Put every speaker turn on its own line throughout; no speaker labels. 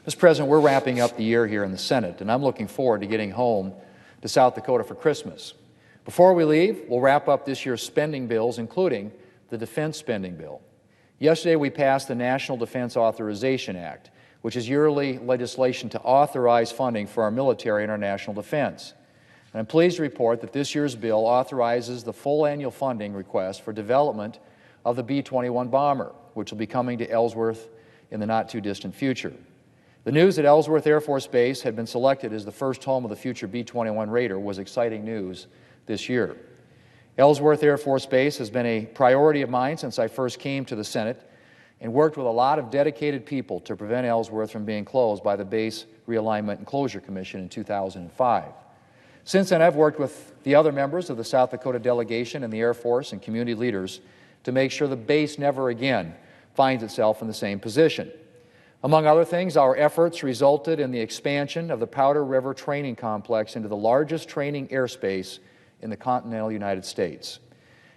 Mr. President, we're wrapping up the year here in the Senate, and I'm looking forward to getting home to South Dakota for Christmas. Before we leave, we'll wrap up this year's spending bills, including the defense spending bill. Yesterday, we passed the National Defense Authorization Act, which is yearly legislation to authorize funding for our military and our national defense. And I'm pleased to report that this year's bill authorizes the full annual funding request for development of the B-21 bomber, which will be coming to Ellsworth in the not-too-distant future. The news that Ellsworth Air Force Base had been selected as the first home of the future B-21 Raider was exciting news this year. Ellsworth Air Force Base has been a priority of mine since I first came to the Senate and worked with a lot of dedicated people to prevent Ellsworth from being closed by the Base Realignment and Closure Commission in 2005. Since then, I've worked with the other members of the South Dakota delegation and the Air Force and community leaders to make sure the base never again finds itself in the same position. Among other things, our efforts resulted in the expansion of the Powder River Training Complex into the largest training airspace in the continental United States.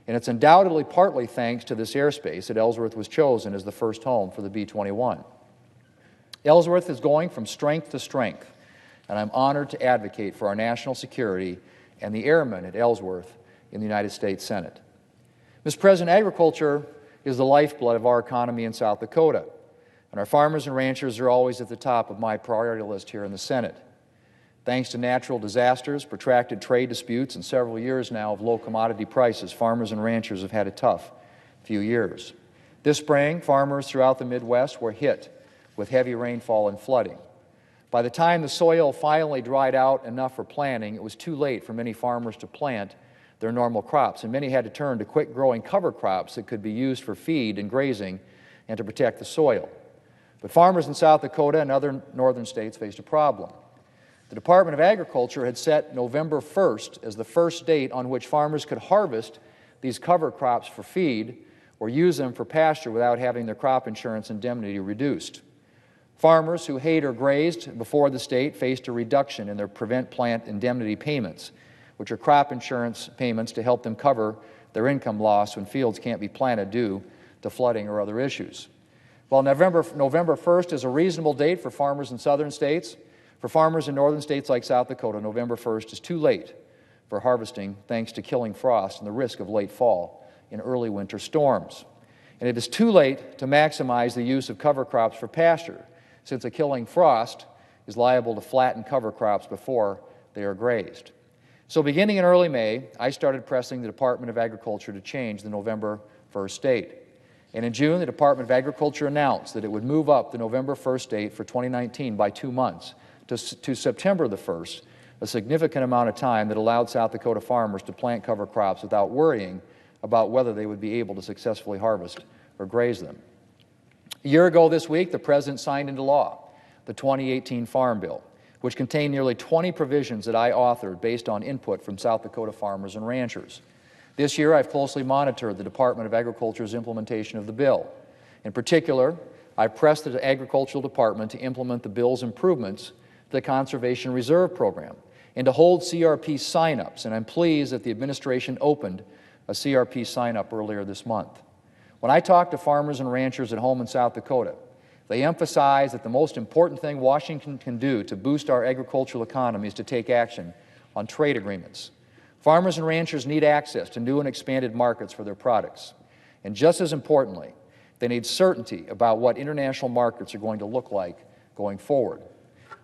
And it's undoubtedly partly thanks to this airspace that Ellsworth was chosen as the first home for the B-21. Ellsworth is going from strength to strength, and I'm honored to advocate for our national security and the airmen at Ellsworth in the United States Senate. Mr. President, agriculture is the lifeblood of our economy in South Dakota, and our farmers and ranchers are always at the top of my priority list here in the Senate. Thanks to natural disasters, protracted trade disputes, and several years now of low commodity prices, farmers and ranchers have had a tough few years. This spring, farmers throughout the Midwest were hit with heavy rainfall and flooding. By the time the soil finally dried out enough for planting, it was too late for many farmers to plant their normal crops, and many had to turn to quick-growing cover crops that could be used for feed and grazing and to protect the soil. But farmers in South Dakota and other northern states faced a problem. The Department of Agriculture had set November 1st as the first date on which farmers could harvest these cover crops for feed or use them for pasture without having their crop insurance indemnity reduced. Farmers who hayed or grazed before the state faced a reduction in their prevent plant indemnity payments, which are crop insurance payments to help them cover their income loss when fields can't be planted due to flooding or other issues. While November 1st is a reasonable date for farmers in southern states, for farmers in northern states like South Dakota, November 1st is too late for harvesting thanks to killing frost and the risk of late fall in early winter storms. And it is too late to maximize the use of cover crops for pasture, since a killing frost is liable to flatten cover crops before they are grazed. So beginning in early May, I started pressing the Department of Agriculture to change the November 1st date. And in June, the Department of Agriculture announced that it would move up the November 1st date for 2019 by 2 months to September the 1st, a significant amount of time that allowed South Dakota farmers to plant cover crops without worrying about whether they would be able to successfully harvest or graze them. A year ago this week, the President signed into law the 2018 Farm Bill, which contained nearly 20 provisions that I authored based on input from South Dakota farmers and ranchers. This year, I've closely monitored the Department of Agriculture's implementation of the bill. In particular, I pressed the Agricultural Department to implement the bill's improvements to the Conservation Reserve Program and to hold CRP sign-ups, and I'm pleased that the administration opened a CRP sign-up earlier this month. When I talk to farmers and ranchers at home in South Dakota, they emphasize that the most important thing Washington can do to boost our agricultural economy is to take action on trade agreements. Farmers and ranchers need access to new and expanded markets for their products. And just as importantly, they need certainty about what international markets are going to look like going forward.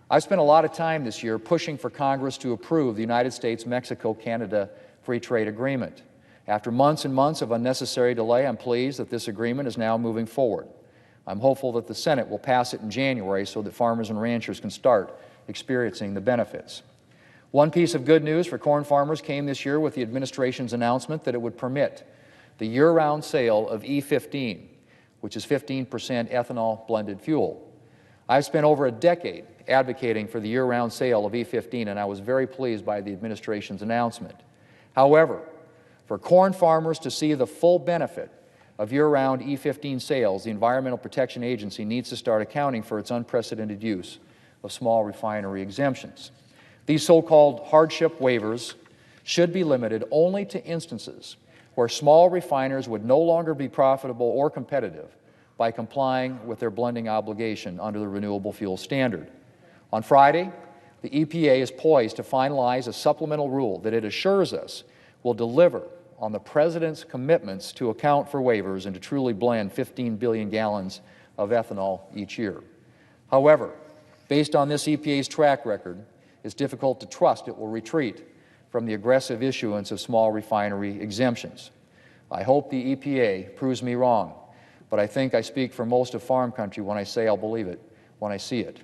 I've spent a lot of time this year pushing for Congress to approve the United States-Mexico-Canada Free Trade Agreement. After months and months of unnecessary delay, I'm pleased that this agreement is now moving forward. I'm hopeful that the Senate will pass it in January so that farmers and ranchers can start experiencing the benefits. One piece of good news for corn farmers came this year with the administration's announcement that it would permit the year-round sale of E15, which is 15% ethanol blended fuel. I've spent over a decade advocating for the year-round sale of E15, and I was very pleased by the administration's announcement. However, for corn farmers to see the full benefit of year-round E15 sales, the Environmental Protection Agency needs to start accounting for its unprecedented use of small refinery exemptions. These so-called hardship waivers should be limited only to instances where small refiners would no longer be profitable or competitive by complying with their blending obligation under the Renewable Fuel Standard. On Friday, the EPA is poised to finalize a supplemental rule that it assures us will deliver on the President's commitments to account for waivers and to truly blend 15 billion gallons of ethanol each year. However, based on this EPA's track record, it's difficult to trust it will retreat from the aggressive issuance of small refinery exemptions. I hope the EPA proves me wrong, but I think I speak for most of farm country when I say I'll believe it when I see it.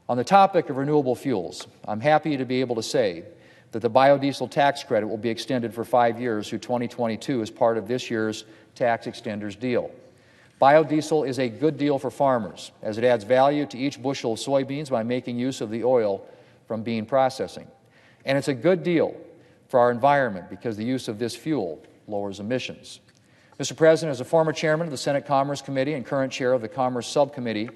On the topic of renewable fuels, I'm happy to be able to say that the biodiesel tax credit will be extended for 5 years through 2022 as part of this year's tax extenders deal. Biodiesel is a good deal for farmers, as it adds value to each bushel of soybeans by making use of the oil from bean processing. And it's a good deal for our environment because the use of this fuel lowers emissions. Mr. President, as a former chairman of the Senate Commerce Committee and current chair of the Commerce Subcommittee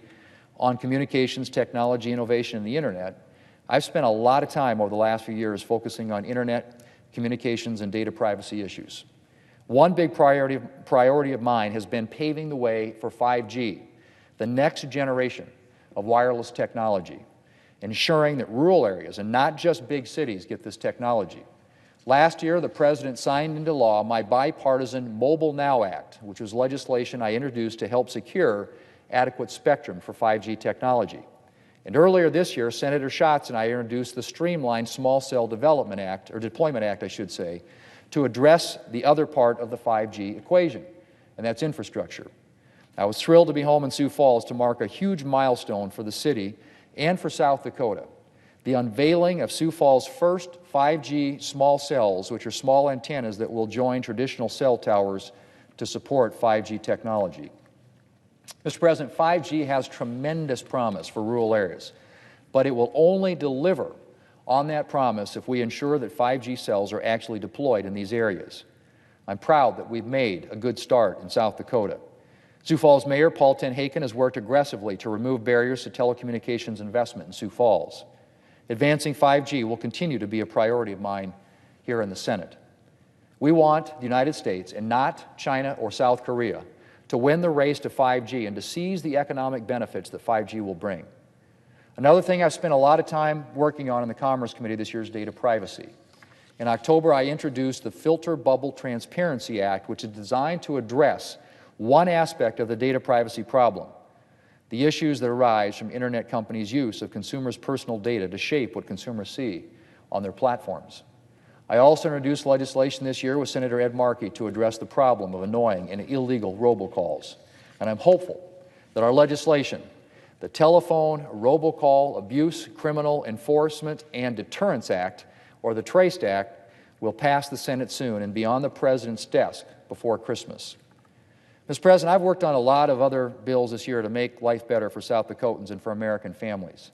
on Communications, Technology, Innovation, and the Internet, I've spent a lot of time over the last few years focusing on Internet, communications, and data privacy issues. One big priority of mine has been paving the way for 5G, the next generation of wireless technology, ensuring that rural areas and not just big cities get this technology. Last year, the President signed into law my bipartisan Mobile Now Act, which was legislation I introduced to help secure adequate spectrum for 5G technology. And earlier this year, Senator Schatz and I introduced the Streamlined Small Cell Development Act, or Deployment Act, I should say, to address the other part of the 5G equation, and that's infrastructure. I was thrilled to be home in Sioux Falls to mark a huge milestone for the city and for South Dakota, the unveiling of Sioux Falls' first 5G small cells, which are small antennas that will join traditional cell towers to support 5G technology. Mr. President, 5G has tremendous promise for rural areas, but it will only deliver on that promise if we ensure that 5G cells are actually deployed in these areas. I'm proud that we've made a good start in South Dakota. Sioux Falls Mayor Paul TenHaken has worked aggressively to remove barriers to telecommunications investment in Sioux Falls. Advancing 5G will continue to be a priority of mine here in the Senate. We want the United States, and not China or South Korea, to win the race to 5G and to seize the economic benefits that 5G will bring. Another thing I've spent a lot of time working on in the Commerce Committee this year is data privacy. In October, I introduced the Filter Bubble Transparency Act, which is designed to address one aspect of the data privacy problem, the issues that arise from Internet companies' use of consumers' personal data to shape what consumers see on their platforms. I also introduced legislation this year with Senator Ed Markey to address the problem of annoying and illegal robocalls. And I'm hopeful that our legislation, the Telephone Robocall Abuse, Criminal Enforcement, and Deterrence Act, or the TRACED Act, will pass the Senate soon and be on the President's desk before Christmas. Mr. President, I've worked on a lot of other bills this year to make life better for South Dakotans and for American families.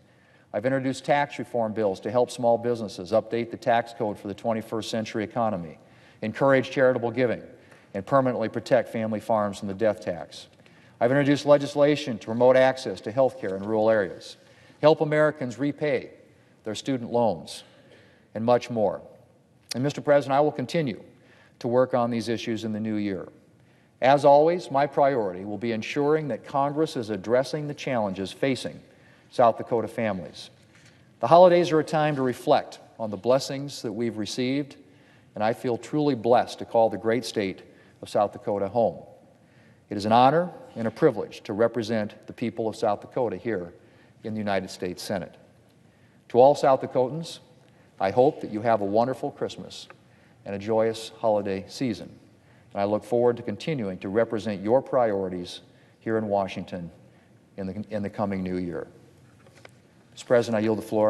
I've introduced tax reform bills to help small businesses update the tax code for the 21st century economy, encourage charitable giving, and permanently protect family farms from the death tax. I've introduced legislation to promote access to health care in rural areas, help Americans repay their student loans, and much more. And Mr. President, I will continue to work on these issues in the new year. As always, my priority will be ensuring that Congress is addressing the challenges facing South Dakota families. The holidays are a time to reflect on the blessings that we've received, and I feel truly blessed to call the great state of South Dakota home. It is an honor and a privilege to represent the people of South Dakota here in the United States Senate. To all South Dakotans, I hope that you have a wonderful Christmas and a joyous holiday season. And I look forward to continuing to represent your priorities here in Washington in the coming new year. Mr. President, I yield the floor.